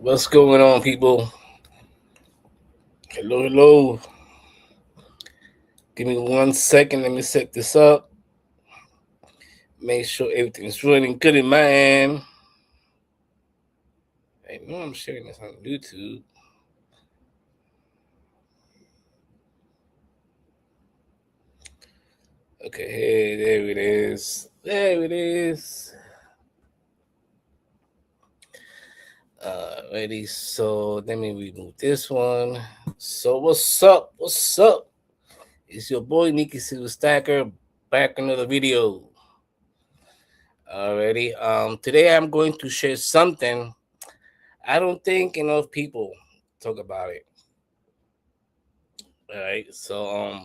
What's going on, people? Hello, hello. Give me 1 second. Let me set this up. Make sure everything's running good in my end. I know I'm sharing this on YouTube. Okay, hey, there it is. There it is. Ready. So let me remove this one. So what's up? What's up? It's your boy Nikki Silver Stacker back another video. Already. Today I'm going to share something I don't think enough people talk about it. All right. So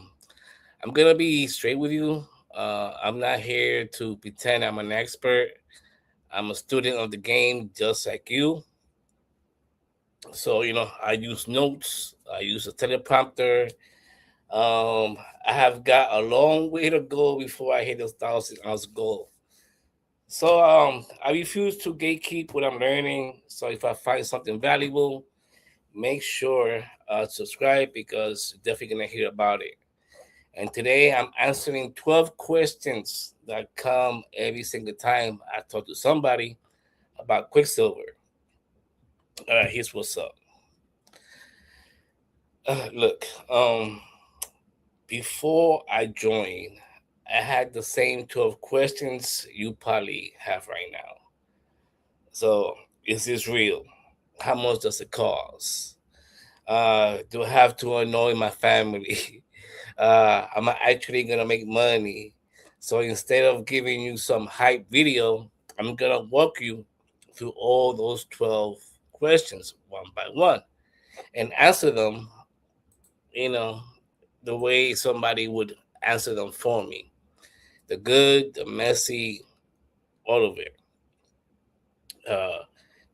I'm gonna be straight with you. I'm not here to pretend I'm an expert. I'm a student of the game just like you. So, I use notes, I use a teleprompter. I have got a long way to go before I hit the 1,000 ounce goal. So I refuse to gatekeep what I'm learning. So if I find something valuable, make sure subscribe because you're definitely gonna hear about it. And today I'm answering 12 questions that come every single time I talk to somebody about QuickSilver. All right, here's what's up. Look, before I joined, I had the same 12 questions you probably have right now. So, is this real? How much does it cost? Do I have to annoy my family? Am I actually gonna make money? So instead of giving you some hype video, I'm gonna walk you through all those 12 questions one by one and answer them, you know, the way somebody would answer them for me. The good, the messy, all of it. Uh,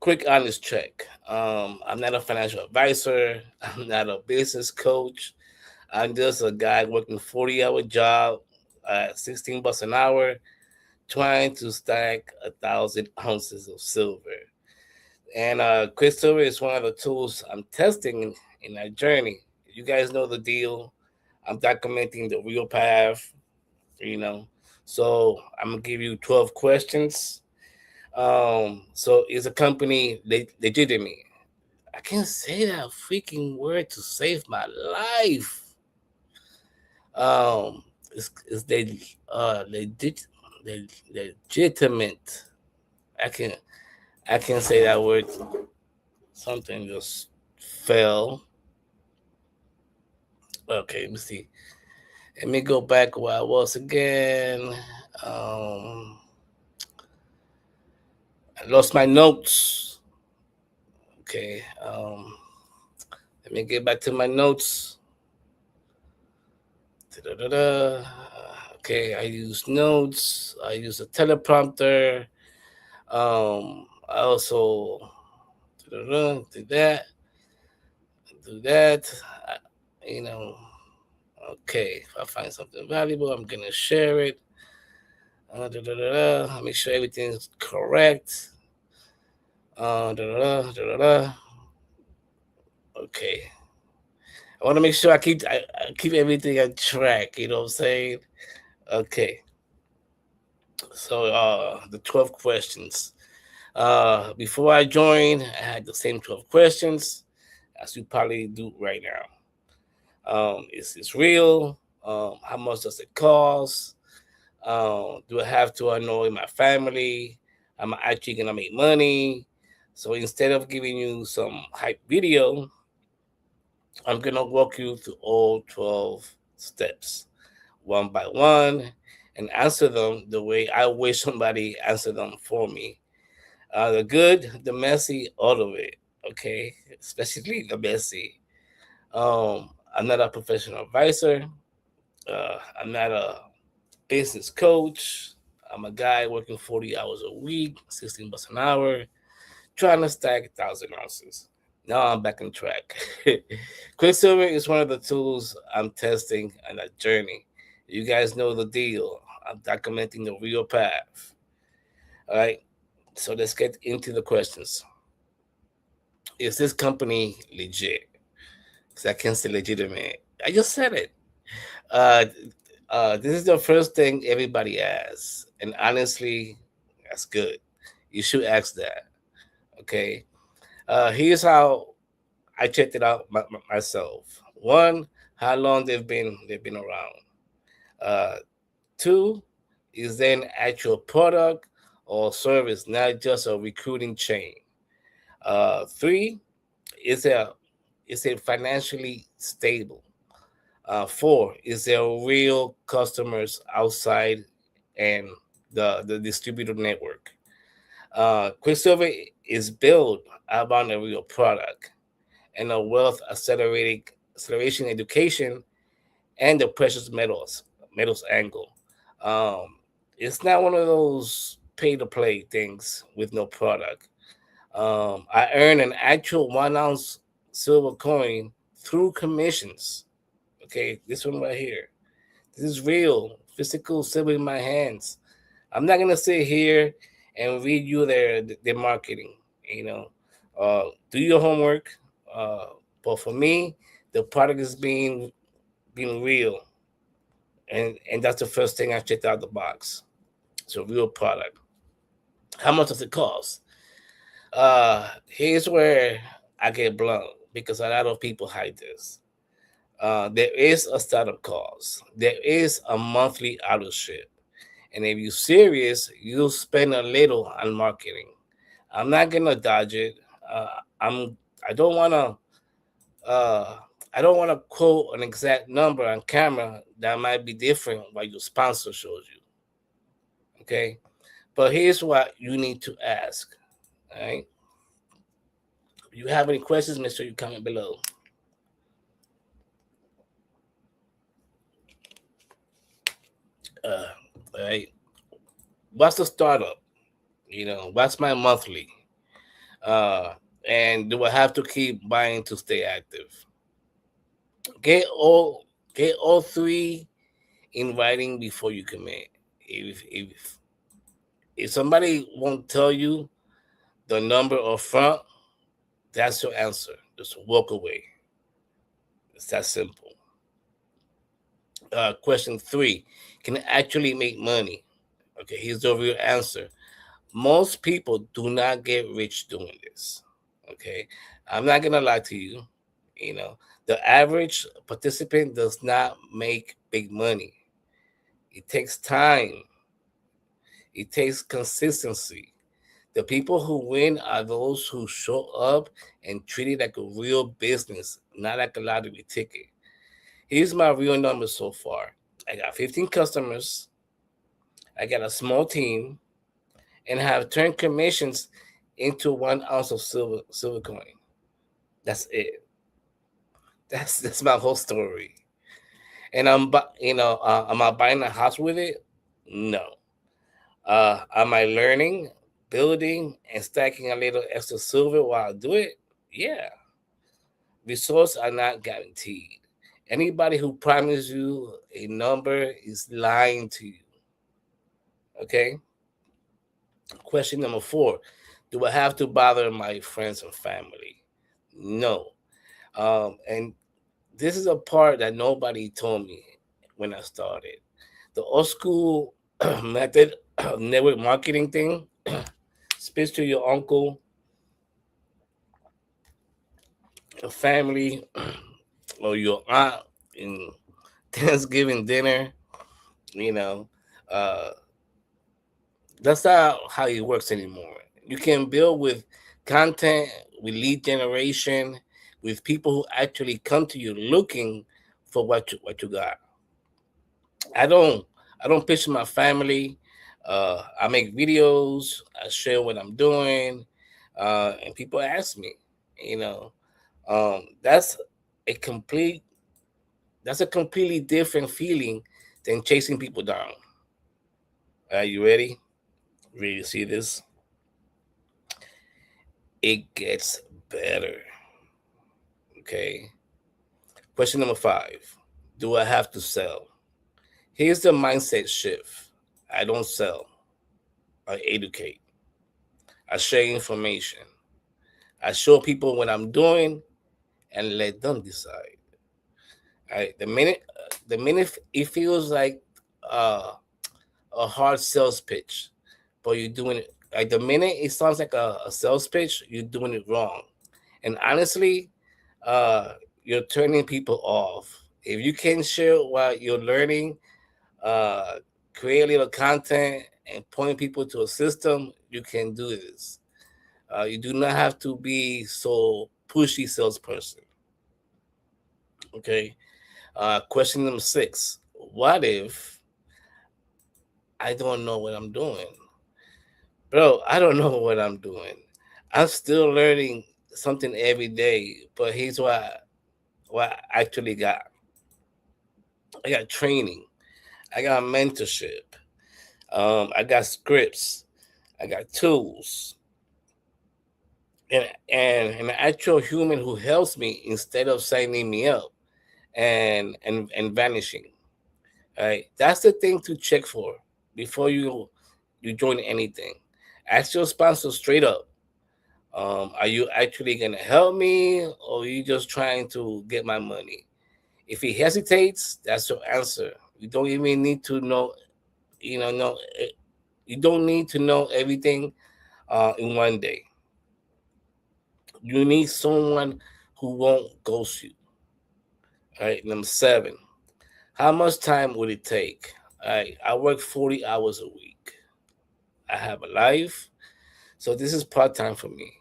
Quick honest check. I'm not a financial advisor. I'm not a business coach. I'm just a guy working 40-hour job at 16 bucks an hour, trying to stack 1,000 ounces of silver. And QuickSilver is one of the tools I'm testing in that journey. You guys know the deal. I'm documenting the real path, you know. So I'm gonna give you 12 questions. So is a company legitimate? I can't say that freaking word to save my life. Um, is they legitimate? I can I can't say that word. Something just fell. Okay, let me see. Let me go back where I was again. Um, I lost my notes. Okay. Let me get back to my notes. Da-da-da-da. Okay, I use notes. I use a teleprompter. I also do that, do that. I, you know, okay. If I find something valuable, I'm gonna share it. Make sure everything's correct. Okay. I want to make sure I keep everything on track. You know what I'm saying? Okay. So the 12 questions. Before I joined, I had the same 12 questions as you probably do right now. Is this real? How much does it cost? Do I have to annoy my family? Am I actually gonna make money? So instead of giving you some hype video, I'm gonna walk you through all 12 steps one by one and answer them the way I wish somebody answered them for me. The good, the messy, all of it. Okay, especially the messy. I'm not a professional advisor. I'm not a business coach. I'm a guy working 40 hours a week, 16 bucks an hour, trying to stack 1,000 ounces. Now I'm back on track. Quicksilver is one of the tools I'm testing on that journey. You guys know the deal. I'm documenting the real path. All right. So let's get into the questions. is this company legit? Because I can't say legitimate. I just said it. Uh, this is the first thing everybody asks, and honestly, that's good. You should ask that. Okay. Here's how I checked it out myself. One, how long they've been around. Uh, Two, is there an actual product or service, not just a recruiting chain? Three, is there is it financially stable? Four, is there real customers outside and the distributor network? QuickSilver is built around a real product and a wealth acceleration education and the precious metals angle. Um, it's not one of those pay to play things with no product. I earn an actual 1 ounce silver coin through commissions. Okay, this one right here. This is real, physical silver in my hands. I'm not gonna sit here and read you their marketing. You know, do your homework. Uh, but for me, the product is being real, and that's the first thing I checked out the box. It's a real product. How much does it cost? Here's where I get blunt because a lot of people hide this. There is a startup cost. There is a monthly auto ship, and if you're serious, you'll spend a little on marketing. I'm not gonna dodge it. Uh, I'm. I don't wanna. Uh, I don't want to quote an exact number on camera that might be different what your sponsor shows you. Okay, but here's what you need to ask. All right. If you have any questions, make sure you comment below. All right. What's the startup? What's my monthly? Uh, and do I have to keep buying to stay active? Get all get all three in writing before you commit. If somebody won't tell you the number up front, that's your answer. Just walk away. It's that simple. Question three: can it actually make money? Okay, here's the real answer. Most people do not get rich doing this. Okay, I'm not gonna lie to you. You know, the average participant does not make big money. It takes time. It takes consistency. The people who win are those who show up and treat it like a real business, not like a lottery ticket. Here's my real numbers so far. I got 15 customers. I got a small team, and have turned commissions into 1 ounce of silver coin. That's it. That's my whole story. And am I buying a house with it? No. Am I learning, building, and stacking a little extra silver while I do it? Yeah. Results are not guaranteed. Anybody who promises you a number is lying to you. Okay. Question number four: do I have to bother my friends and family? No. And this is a part that nobody told me when I started. The old school method of network marketing thing, speak to your uncle, your family, or your aunt in Thanksgiving dinner. You know, uh, that's not how it works anymore. You can build with content, with lead generation, with people who actually come to you looking for what you got. I don't I don't picture my family. I make videos. I share what I'm doing, and people ask me. You know, that's a complete that's a completely different feeling than chasing people down. Are you ready? Ready to see this? It gets better. Okay. Question number five: do I have to sell? Here's the mindset shift. I don't sell. I educate. I share information. I show people what I'm doing and let them decide. Right? The minute it feels like uh, a hard sales pitch, but you're doing it like the minute it sounds like a sales pitch, you're doing it wrong. And honestly, uh, you're turning people off. If you can share what you're learning, uh, create a little content, and point people to a system, you can do this. You do not have to be so pushy salesperson. Okay. Question number 6: what if I don't know what I'm doing? Bro, I don't know what I'm doing. I'm still learning something every day. But here's what I actually got. I got training. I got mentorship. I got scripts. I got tools. And an actual human who helps me instead of signing me up and vanishing. Right? That's the thing to check for before you join anything. Ask your sponsor straight up. Are you actually gonna help me, or are you just trying to get my money? If he hesitates, that's your answer. You don't even need to know. No, you don't need to know everything in one day. You need someone who won't ghost you. All right. Number 7. How much time would it take? All right. I work 40 hours a week. I have a life, so this is part time for me.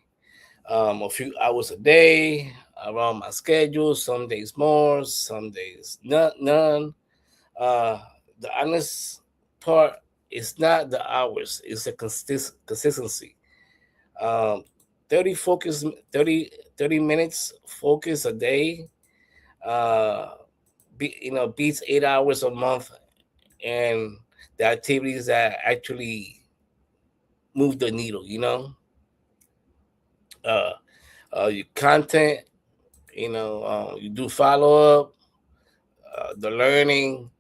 A few hours a day around my schedule. Some days more, some days none. Uh, the honest part is not the hours; it's the consistency. Um, 30 focus, 30 minutes focus a day. Uh, beats 8 hours a month, and the activities that actually move the needle. Uh, your content. You do follow up, the learning.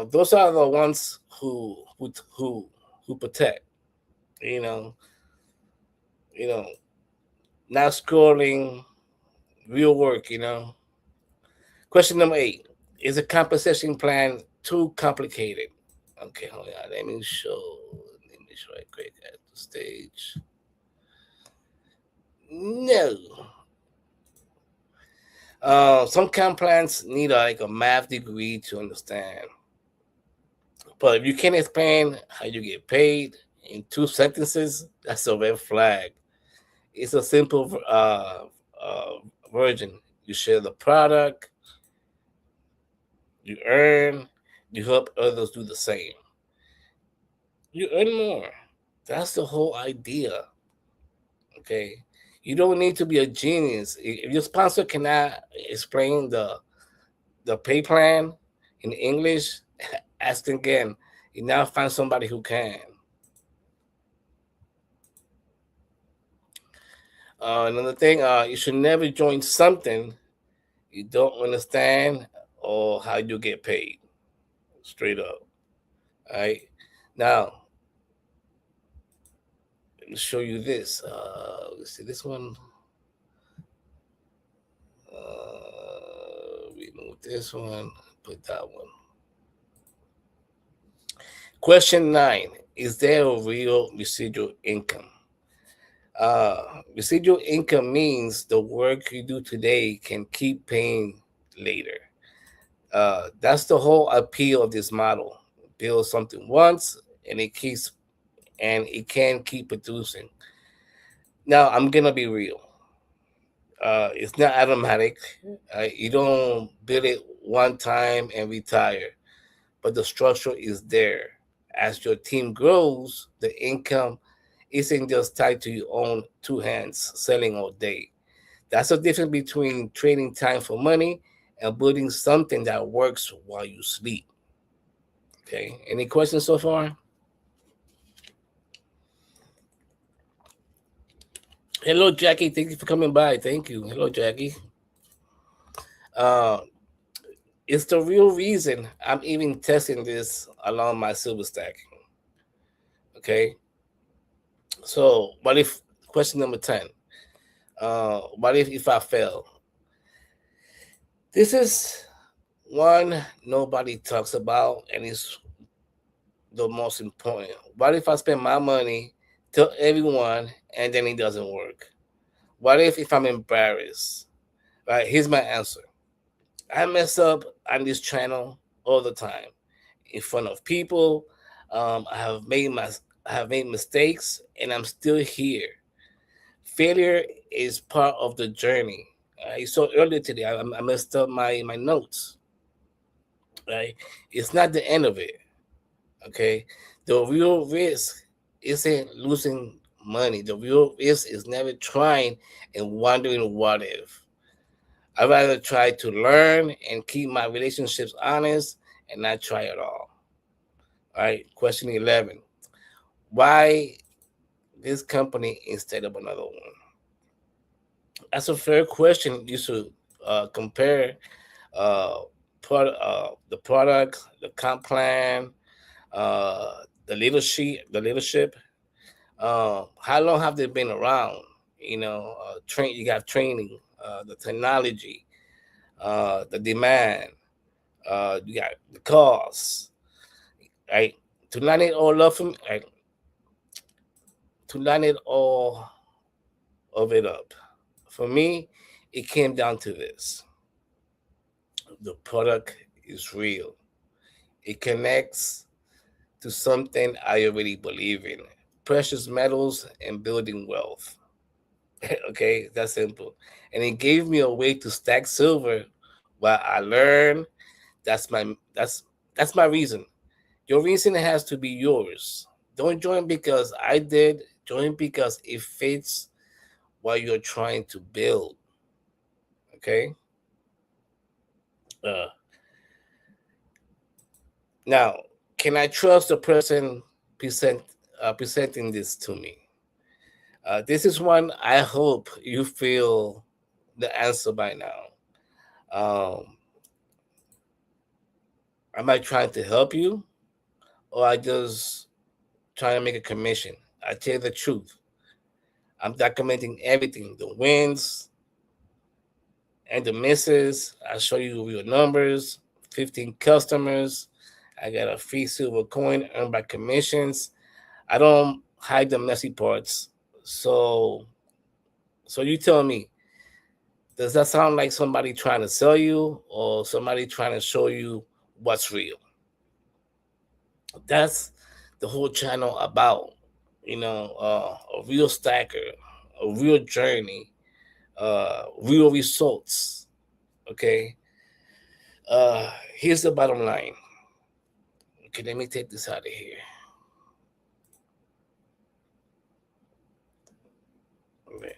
Those are the ones who protect. You know, you know, not scrolling, real work. Question number 8: is a compensation plan too complicated? Okay, hold on. Let me show it quick at the stage. No. Some comp plans need like a math degree to understand. But if you can't explain how you get paid in 2 sentences, that's a red flag. It's a simple version. You share the product, you earn, you help others do the same. You earn more. That's the whole idea. Okay. You don't need to be a genius. If your sponsor cannot explain the pay plan in English, ask again. You now find somebody who can. Another thing, you should never join something you don't understand or how you get paid. Straight up. All right. Now, let me show you this. Let's see this one. Remove this one. Put that one. Question 9: is there a real residual income? Uh, Residual income means the work you do today can keep paying later. That's the whole appeal of this model. Build something once, and it can keep producing. Now, I'm gonna be real. It's not automatic. You don't build it one time and retire, but the structure is there. As your team grows, the income isn't just tied to your own two hands selling all day. That's the difference between trading time for money and building something that works while you sleep. Okay. Any questions so far? Hello, Jackie. Thank you for coming by. Thank you. Hello, Jackie. Uh, it's the real reason I'm even testing this along my silver stacking. Okay. So, what if question number 10? What if I fail? This is one nobody talks about, and it's the most important. What if I spend my money, tell everyone, and then it doesn't work? What if I'm embarrassed? Right? Here's my answer. I mess up on this channel all the time, in front of people. I have made mistakes, and I'm still here. Failure is part of the journey. So earlier today, I messed up my notes. Right? It's not the end of it. Okay, the real risk isn't losing money. The real risk is never trying and wondering what if. I'd rather try to learn and keep my relationships honest and not try at all. All right, question 11. Why this company instead of another one? That's a fair question. You should compare uh, the product, the comp plan, uh, the leadership. How long have they been around? You got training, the technology, the demand, you got the costs, right? To line it all up from, right? To line it all of it up, for me, it came down to this: the product is real. It connects to something I already believe in: precious metals and building wealth. Okay, that's simple. And it gave me a way to stack silver while I learn. That's my that's that's my reason. Your reason has to be yours. Don't join because I did. Join because it fits what you're trying to build. Okay. Uh, Now, can I trust the person presenting this to me? This is one I hope you feel the answer by now. Um, am I trying to help you, or I just trying to make a commission? I tell you the truth. I'm documenting everything: the wins and the misses. I show you real numbers: 15 customers. I got a free silver coin earned by commissions. I don't hide the messy parts. So, so you tell me, does that sound like somebody trying to sell you, or somebody trying to show you what's real? That's the whole channel about. A real stacker, a real journey, real results. Okay. Here's the bottom line. Okay, let me take this out of here. Okay.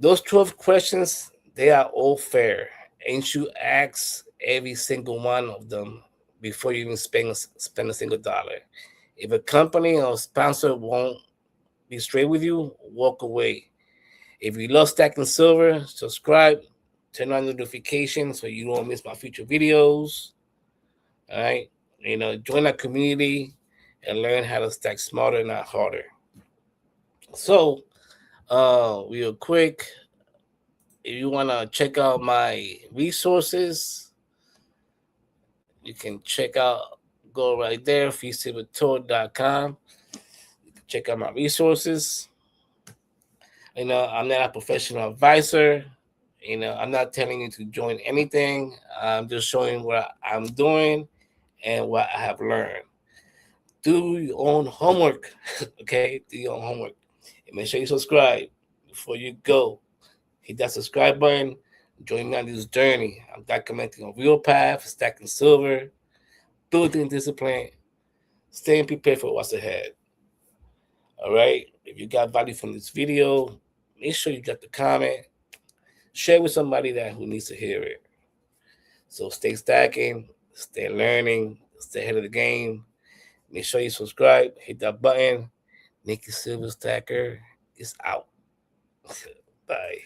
Those 12 questions, they are all fair. Ain't you ask every single one of them before you even spend a single dollar. If a company or sponsor won't be straight with you, walk away. If you love stacking silver, subscribe, turn on notifications so you don't miss my future videos. All right. Join our community and learn how to stack smarter, not harder. So, real quick, if you want to check out my resources, you can go right there, feastsilvertour.com. Check out my resources. I'm not a professional advisor. I'm not telling you to join anything. I'm just showing what I'm doing and what I have learned. Do your own homework. Okay? Do your own homework. And make sure you subscribe before you go. Hit that subscribe button. Join me on this journey. I'm documenting a real path, stacking silver, building discipline, staying prepared for what's ahead. All right? If you got value from this video, make sure you drop the comment. Share with somebody who needs to hear it. So stay stacking, stay learning, stay ahead of the game. Make sure you subscribe, hit that button. Nikki Silver Stacker is out. Bye.